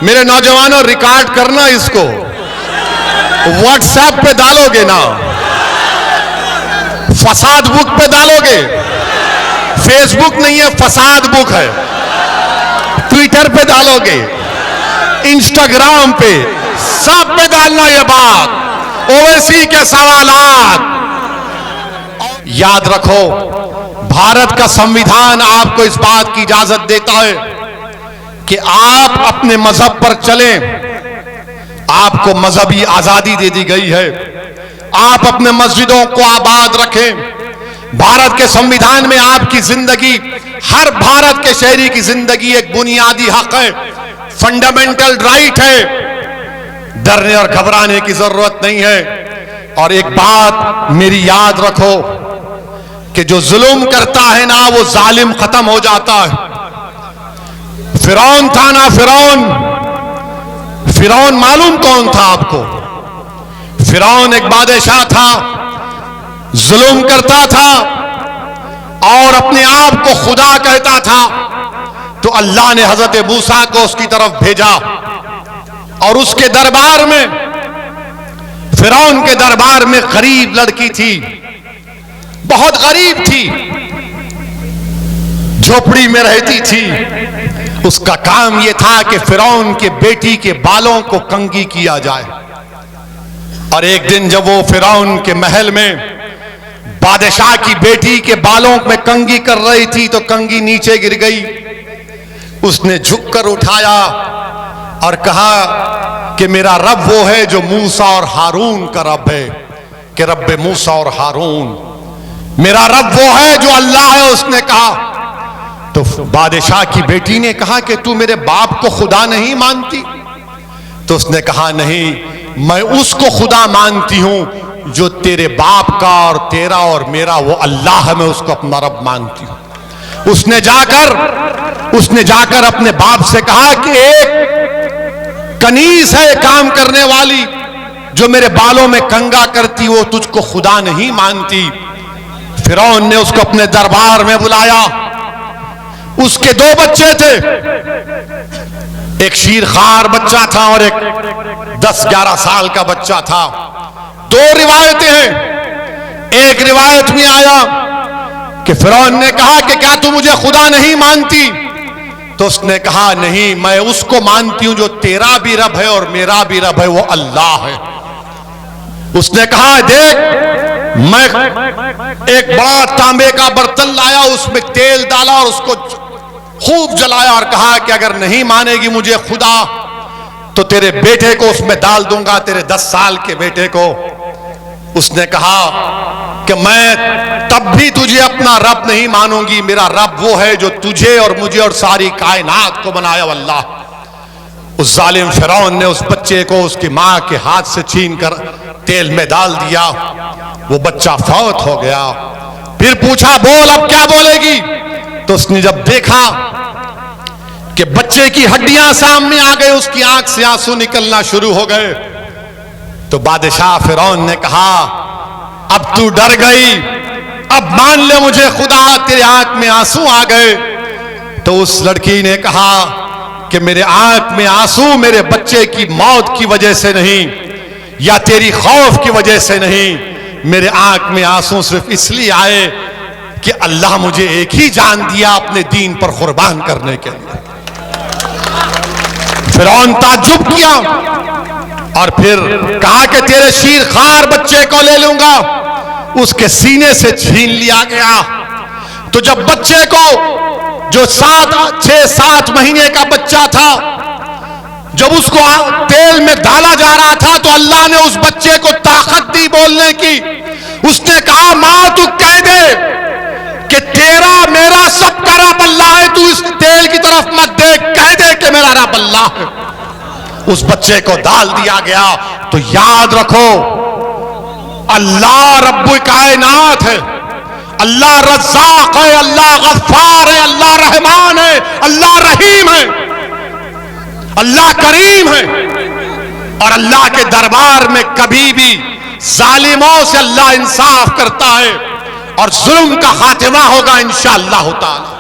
मेरे नौजवानों, रिकॉर्ड करना इसको, व्हाट्सएप पे डालोगे ना, फसाद बुक पे डालोगे, फेसबुक नहीं है फसाद बुक है, ट्विटर पे डालोगे, इंस्टाग्राम पे, सब पे डालना ये बात, ओवैसी के सवालात। याद रखो, भारत का संविधान आपको इस बात की इजाजत देता है कि आप अपने मजहब पर चलें, आपको मजहबी आजादी दे दी गई है, आप अपने मस्जिदों को आबाद रखें। भारत के संविधान में आपकी जिंदगी, हर भारत के शहरी की जिंदगी एक बुनियादी हक है, फंडामेंटल राइट है, डरने और घबराने की जरूरत नहीं है। और एक बात मेरी याद रखो कि जो जुल्म करता है ना, वो जालिम खत्म हो जाता है। फिरौन था ना, फिरौन मालूम कौन था आपको? फिरौन एक बादशाह था, जुल्म करता था और अपने आप को खुदा कहता था। तो अल्लाह ने हजरत मूसा को उसकी तरफ भेजा और उसके दरबार में, फिरौन के दरबार में गरीब लड़की थी, बहुत गरीब थी, झोपड़ी में रहती थी। उसका काम यह था कि फिरौन के बेटी के बालों को कंघी किया जाए। और एक दिन जब वो फिरौन के महल में बादशाह की बेटी के बालों में कंघी कर रही थी तो कंघी नीचे गिर गई। उसने झुककर उठाया और कहा कि मेरा रब वो है जो मूसा और हारून का रब है, कि रब मूसा और हारून, मेरा रब वो है जो अल्लाह है। उसने कहा, तो बादशाह की बेटी ने कहा कि तू मेरे बाप को खुदा नहीं मानती? तो उसने कहा, नहीं, मैं उसको खुदा मानती हूं जो तेरे बाप का और तेरा और मेरा वो अल्लाह है, मैं उसको अपना रब मानती हूं। उसने जाकर अपने बाप से कहा कि एक कनीज है काम करने वाली जो मेरे बालों में कंघा करती, वो तुझको खुदा नहीं मानती। फिरौन ने उसको अपने दरबार में बुलाया। उसके दो बच्चे थे, एक शीरखार बच्चा था और एक 10-11 साल का बच्चा था। दो रिवायतें हैं। एक रिवायत में आया कि फिरौन ने कहा कि क्या तू मुझे खुदा नहीं मानती? तो उसने कहा, नहीं, मैं उसको मानती हूं जो तेरा भी रब है और मेरा भी रब है, वो अल्लाह है। उसने कहा, देख, मैं एक बड़ा तांबे का बर्तन लाया, उसमें तेल डाला और उसको खूब जलाया और कहा कि अगर नहीं मानेगी मुझे खुदा तो तेरे बेटे को उसमें डाल दूंगा, तेरे 10 साल के बेटे को। उसने कहा कि मैं तब भी तुझे अपना रब नहीं मानूंगी, मेरा रब वो है जो तुझे और मुझे और सारी कायनात को बनाया, अल्लाह। उस जालिम फिरौन ने उस बच्चे को उसकी मां के हाथ से छीन कर तेल में डाल दिया। वो बच्चा फौत हो गया। फिर पूछा, बोल अब क्या बोलेगी? तो उसने जब देखा कि बच्चे की हड्डियां सामने आ गई, उसकी आंख से आंसू निकलना शुरू हो गए, तो बादशाह फिरौन ने कहा, अब तू डर गई, अब मान ले मुझे खुदा, तेरे आंख में आंसू आ गए। तो उस लड़की ने कहा कि मेरे आंख में आंसू मेरे बच्चे की मौत की वजह से नहीं या तेरी खौफ की वजह से नहीं, मेरे आंख में आंसू सिर्फ इसलिए आए कि अल्लाह मुझे एक ही जान दिया अपने दीन पर कुर्बान करने के लिए। फिरौन ताज्जुब किया और फिर कहा कि तेरे शीरखार बच्चे को ले लूंगा। उसके सीने से छीन लिया गया। तो जब बच्चे को, जो 6-7 महीने का बच्चा था, जब उसको तेल में डाला जा रहा था तो अल्लाह ने उस बच्चे को ताकत दी बोलने की। उसने कहा, मां तू कह दे कि तेरा मेरा सबका रब अल्लाह है, तू इस तेल की तरफ मत देख, कह दे कि मेरा रब अल्लाह है। उस बच्चे को डाल दिया गया। तो याद रखो, अल्लाह रब्बुल कायनात है, अल्लाह रज़्ज़ाक़ है, अल्लाह गफ्फार है, अल्लाह रहमान है, अल्लाह रहीम है, अल्लाह करीम है। और अल्लाह के दरबार में कभी भी जालिमों से अल्लाह इंसाफ करता है और जुल्म का खातिमा होगा इंशाअल्लाह ताला।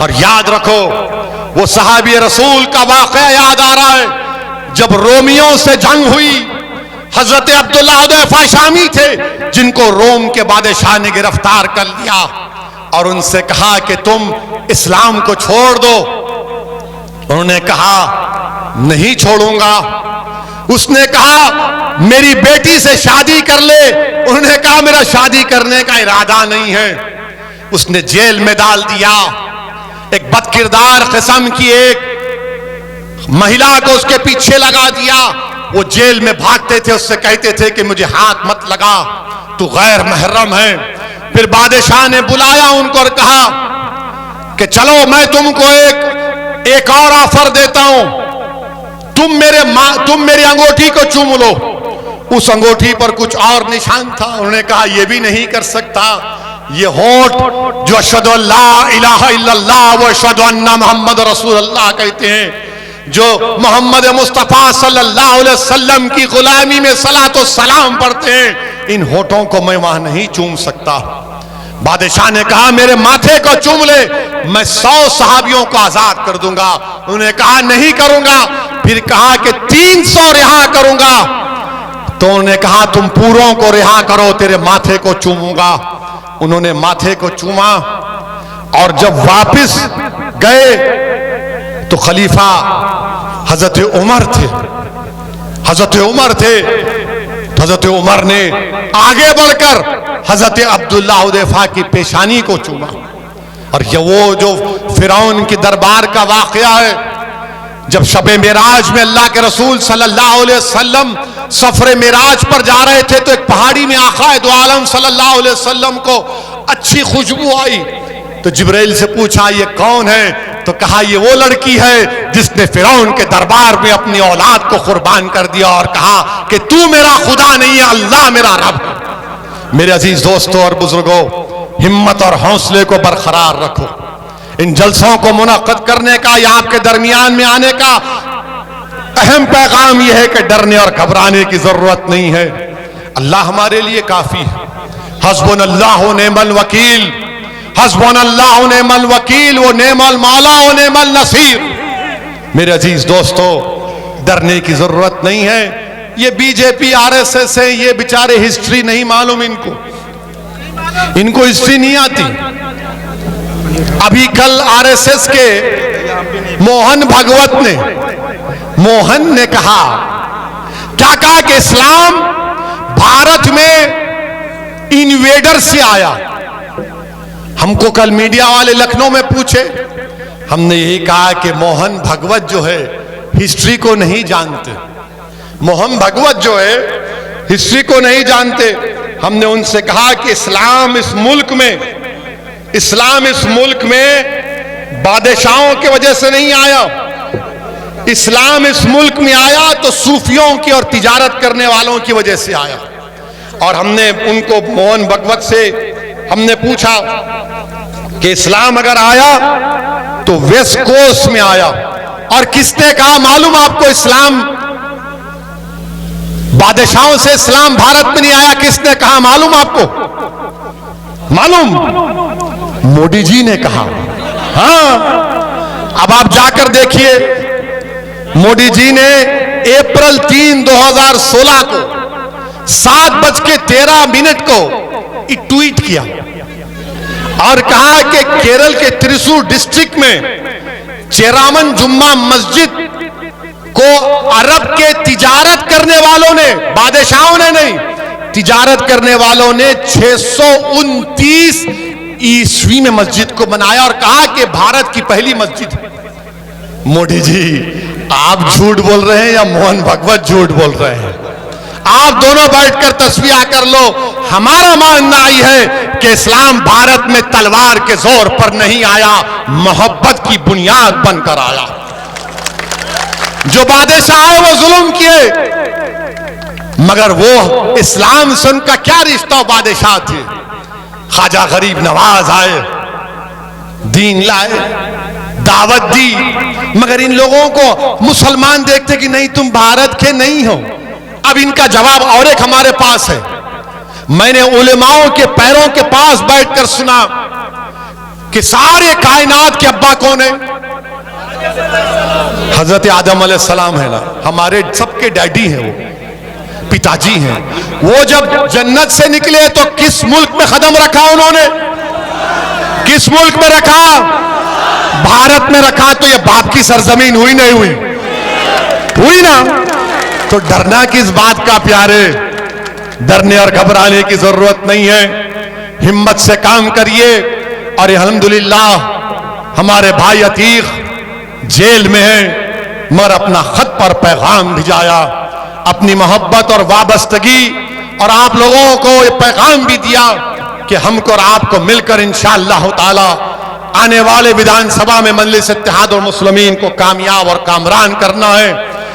और याद रखो, वो सहाबी रसूल का वाक़या याद आ रहा है। जब रोमियों से जंग हुई, हजरत अब्दुल्ला हुदैफा शामी थे जिनको रोम के बादशाह ने गिरफ्तार कर लिया और उनसे कहा कि तुम इस्लाम को छोड़ दो। उन्होंने कहा नहीं छोड़ूंगा। उसने कहा मेरी बेटी से शादी कर ले। उन्होंने कहा मेरा शादी करने का इरादा नहीं है। उसने जेल में डाल दिया। एक बदकिरदार किस्म की एक महिला को उसके पीछे लगा दिया। वो जेल में भागते थे, उससे कहते थे कि मुझे हाथ मत लगा, तू गैर महरम है। फिर बादशाह ने बुलाया उनको और कहा कि चलो मैं तुमको एक और ऑफर देता हूं, तुम मेरी अंगूठी को चूम लो। उस अंगूठी पर कुछ और निशान था। उन्होंने कहा यह भी नहीं कर सकता। ये होठ जो अशहदु अल्ला इलाहा इल्लल्लाह व अशहदु अन्ना मुहम्मद रसूलुल्लाह कहते हैं, जो मोहम्मद मुस्तफ़ा सल्लल्लाहु अलैहि वसल्लम की गुलामी में सलात व सलाम पढ़ते हैं, इन होठों को मैं वहां नहीं चूम सकता। बादशाह ने कहा मेरे माथे को चूम ले, मैं 100 सहाबियों को आजाद कर दूंगा। उन्होंने कहा नहीं करूंगा। फिर कहा कि 300 रिहा करूंगा। तो उन्होंने कहा तुम पूरों को रिहा करो, तेरे माथे को चूमूंगा। उन्होंने माथे को चूमा और जब वापस गए तो खलीफा हजरत उमर थे। हजरत उमर थे तो हजरत उमर ने आगे बढ़कर हजरत अब्दुल्ला हुदैफा की पेशानी को चूमा। और ये वो जो फिरौन की दरबार का वाकया है, जब शबे मेराज में अल्लाह के रसूल सल्लल्लाहु अलैहि वसल्लम सफरे मेराज पर जा रहे थे तो एक पहाड़ी में आकाए दो आलम सल्लल्लाहु अलैहि वसल्लम को अच्छी खुशबू आई। तो जिब्राइल से पूछा ये कौन है? तो कहा ये वो लड़की है जिसने फिरौन के दरबार में अपनी औलाद को कुर्बान कर दिया और कहा कि तू मेरा खुदा नहीं है, अल्लाह मेरा रब है। मेरे अजीज दोस्तों और बुजुर्गों, हिम्मत और हौसले को बरकरार रखो। इन जलसों को मुनक्कद करने का या आपके दरमियान में आने का अहम पैगाम यह है कि डरने और घबराने की जरूरत नहीं है। अल्लाह हमारे लिए काफी है। हस्बुनल्लाहु व निअमल वकील, हस्बुनल्लाहु व निअमल वकील व निअमल मौला व निअमल नसीर। मेरे अजीज दोस्तों, डरने की जरूरत नहीं है। ये बीजेपी आरएसएस है, ये बेचारे हिस्ट्री नहीं मालूम इनको हिस्ट्री नहीं आती। अभी कल आरएसएस के मोहन ने कहा, क्या कहा कि इस्लाम भारत में इन्वेडर से आया। हमको कल मीडिया वाले लखनऊ में पूछे, हमने यही कहा कि मोहन भागवत जो है हिस्ट्री को नहीं जानते। मोहन भागवत जो है हिस्ट्री को नहीं जानते। हमने उनसे कहा कि इस्लाम इस मुल्क में बादशाहों की वजह से नहीं आया। इस्लाम इस मुल्क में आया तो सूफियों की और तिजारत करने वालों की वजह से आया। और हमने उनको मोहन भागवत से हमने पूछा कि इस्लाम अगर आया तो वेस्ट कोस्ट में आया। और किसने कहा मालूम आपको? इस्लाम बादशाहों से इस्लाम भारत में नहीं आया। किसने कहा मालूम आपको? मालूम? मोदी जी ने कहा। हाँ, अब आप जाकर देखिए, मोदी जी ने अप्रैल 3, 2016 को 7:13 को एक ट्वीट किया और कहा कि केरल के त्रिशूर डिस्ट्रिक्ट में चेरामन जुम्मा मस्जिद को अरब के तिजारत करने वालों ने, बादशाहों ने नहीं, तिजारत करने वालों ने 629 ईस्वी में मस्जिद को बनाया और कहा कि भारत की पहली मस्जिद है। मोदी जी, आप झूठ बोल रहे हैं या मोहन भागवत झूठ बोल रहे हैं? आप दोनों बैठकर तस्वीर कर लो। हमारा मानना ही है कि इस्लाम भारत में तलवार के जोर पर नहीं आया, मोहब्बत की बुनियाद बनकर आया। जो बादशाह है वो जुल्म किए, मगर वो इस्लाम से उनका क्या रिश्ता? बादशाह थे। ख्वाजा गरीब नवाज आए, दीन लाए, दावत दी, मगर इन लोगों को मुसलमान देखते कि नहीं तुम भारत के नहीं हो। अब इनका जवाब और एक हमारे पास है। मैंने उलेमाओं के पैरों के पास बैठकर सुना कि सारे कायनात के अब्बा कौन है? हजरत आदम अलैहिस्सलाम है ना, हमारे सबके डैडी हैं, वो पिताजी हैं। वो जब जन्नत से निकले तो किस मुल्क में कदम रखा उन्होंने? किस मुल्क में रखा? भारत में रखा। तो ये बाप की सरजमीन हुई नहीं हुई? हुई ना। तो डरना किस बात का प्यारे? डरने और घबराने की जरूरत नहीं है। हिम्मत से काम करिए। और अल्हम्दुलिल्लाह हमारे भाई अतीक जेल में है, मगर अपना खत पर पैगाम भिजाया, अपनी मोहब्बत और वाबस्तगी, और आप लोगों को ये पैगाम भी दिया कि हमको और आपको मिलकर इंशाअल्लाह ताला आने वाले विधानसभा में मजलिस इत्तेहाद और मुस्लिमीन को कामयाब और कामरान करना है।